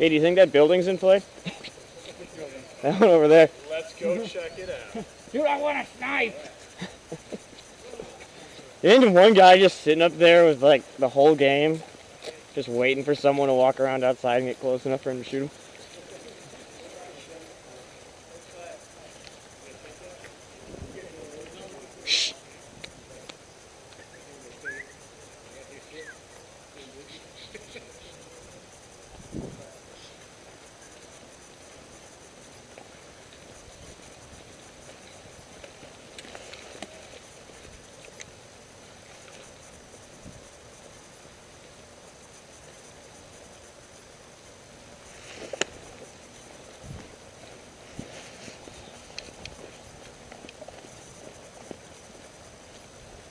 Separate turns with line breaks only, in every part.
Hey, do you think that building's in play? That one over there.
Let's go check it out.
Dude, I want to snipe.
Isn't one guy just sitting up there with like the whole game, just waiting for someone to walk around outside and get close enough for him to shoot him? Shh.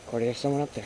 Cordy, there's someone up there.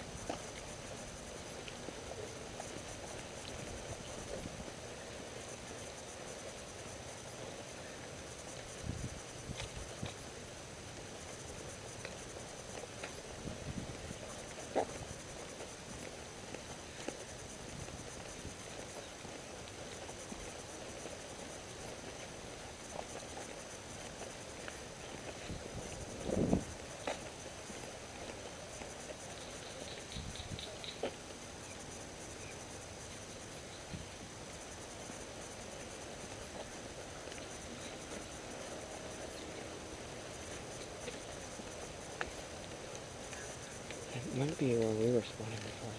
It might be where we were spawning before.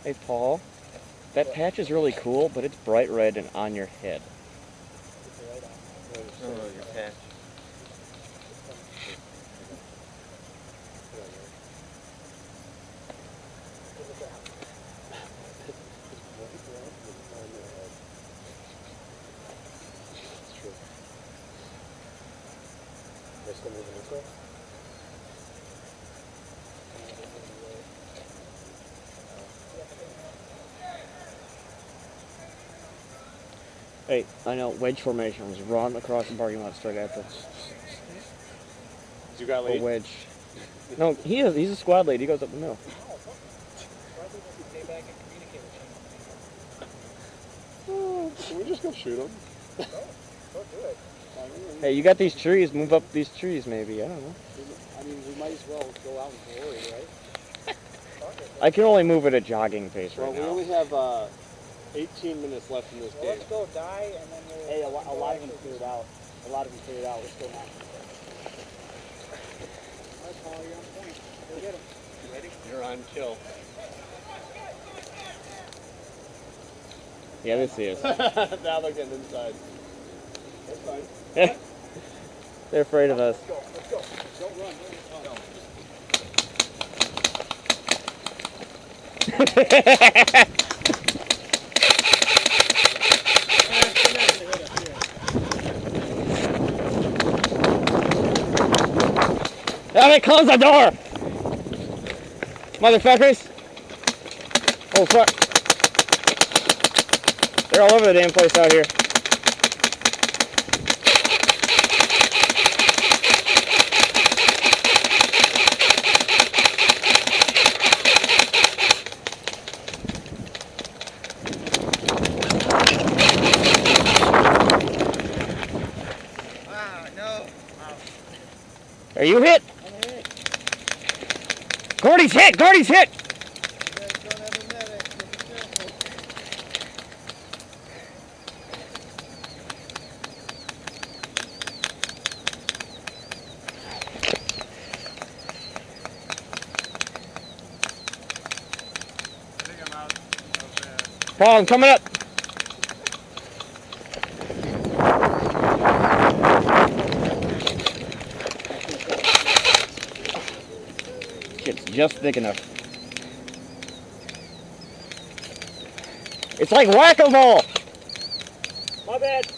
Hey Paul, that patch is really cool, but it's bright red and on your head.
Oh, your patch.
Hey, I know, wedge formation was run across the parking lot straight at us.
You got
A
lead?
wedge. No, he's a squad lead, he goes up the middle.
Can we just go shoot him?
Hey, you got these trees, move up these trees maybe, I don't know.
I mean, we might as well go out in glory, right?
I can only move at a jogging pace right
Well, we
now.
only have 18 minutes left in this game.
Let's go die and then we'll...
Hey, a lot of them cleared out. A lot of them cleared out. We're still not.
All right, Paul, you're on point. Go get him.
You ready? You're on kill.
Yeah, this is.
Now they're getting inside. That's fine.
They're afraid of us.
Let's go. Don't run.
Damn it, close the door! Motherfuckers! Oh fuck. They're all over the damn place out here. Are you hit?
I'm hit.
Gordy's hit! Gordy's hit!
You guys don't have a medic. So be careful.
Paul, I'm coming up. It's just thick enough. It's like whack-a-mole.
My bad.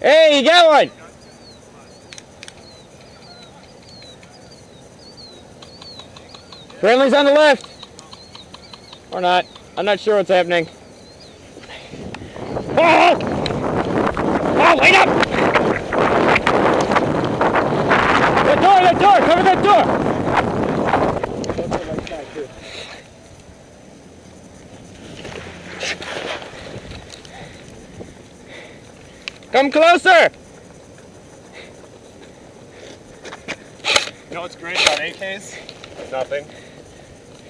Hey, you got one. Friendly's on the left. Or not. I'm not sure what's happening. Oh! Oh, wait up! That door, cover that door! Come closer!
You know what's great about AKs? Nothing.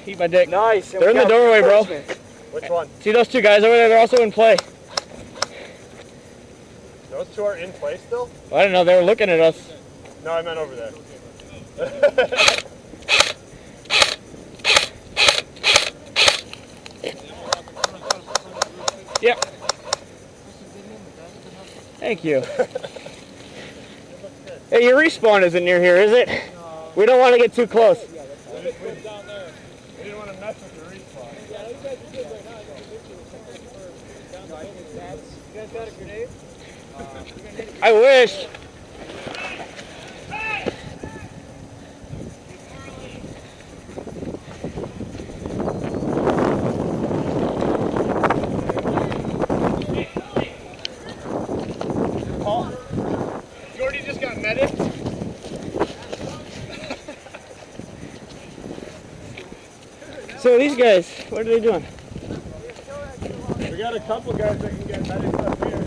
Eat my dick.
Nice.
They're in the doorway, bro.
Which one?
See those two guys over there? They're also in play.
Those two are in play still?
Well, I don't know. They were looking at us.
No, I meant over there.
Yep. Thank you. Hey, your respawn isn't near here, is it? We don't want to get too close.
We didn't want to mess with the respawn.
You guys got a grenade?
I wish.
Paul, Jordy just got medic.
So these guys, what are they doing?
We got a couple guys that can get medics up here.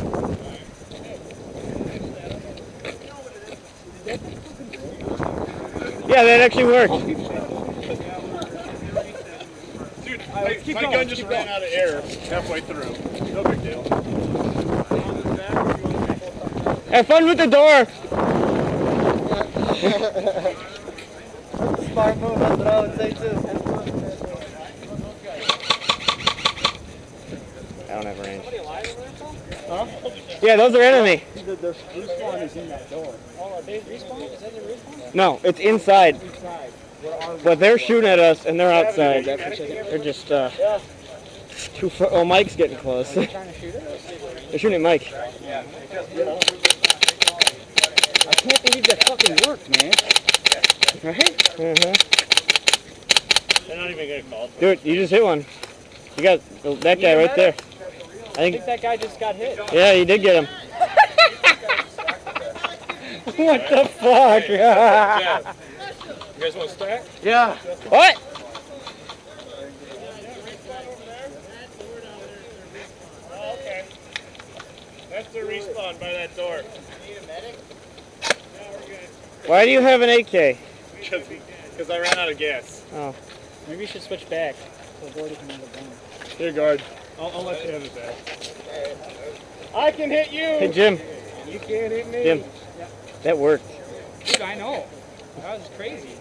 Yeah, that actually worked.
Dude, my gun just ran out of air halfway through. No big deal.
Have fun with the door.
Smart move, that's what I would say too.
I don't have range. Huh? Yeah, those are enemy.
The respawn is in that door. Oh, are they respawn? Is that the respawn?
No, it's inside.
Inside.
But they're shooting at us and they're outside. They're just too far. Oh, Mike's getting close.
Trying to shoot us?
They're shooting at Mike.
I can't believe that fucking worked, man.
Right? Uh-huh.
They're not even gonna call.
Dude, you just hit one. You got that guy right there.
I think that guy just got hit.
Yeah, you did get him. What the fuck?
You guys want to start?
Yeah. What?
Oh, okay. That's the respawn by that door. Need a medic? No, we're good.
Why do you have an AK?
Because I ran out of gas.
Oh.
Maybe you should switch back so Gordy can have a gun.
Here, guard. I'll let you have it back. I can hit you!
Hey, Jim.
You can't hit me.
Jim. That worked.
Dude, I know. That was crazy.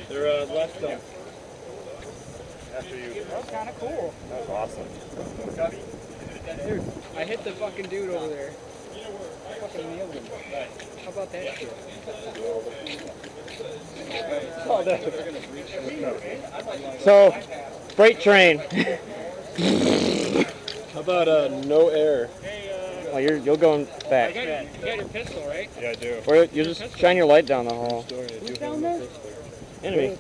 They're left them. After you.
That was kind of cool.
That was awesome.
Dude, I hit the fucking dude over there. I fucking nailed him. How about that shit?
Oh, that.
So, freight train.
How about no air?
Oh, you'll go back.
You got your pistol, right?
Yeah, I do.
Or you just shine your light down the hall.
Who's down there?
Enemy.
No,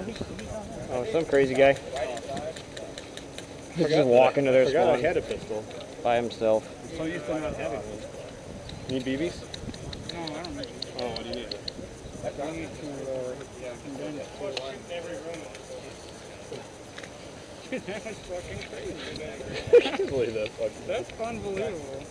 he's down there.
Oh, some crazy guy. He's just walking to their
I forgot I
spawn
had a pistol.
by himself.
So used to not having one. Need BBs?
No, I don't know.
Oh, what do you need?
I need to condemn it. Dude, that was fucking crazy.
I can't believe that fucking.
That's unbelievable.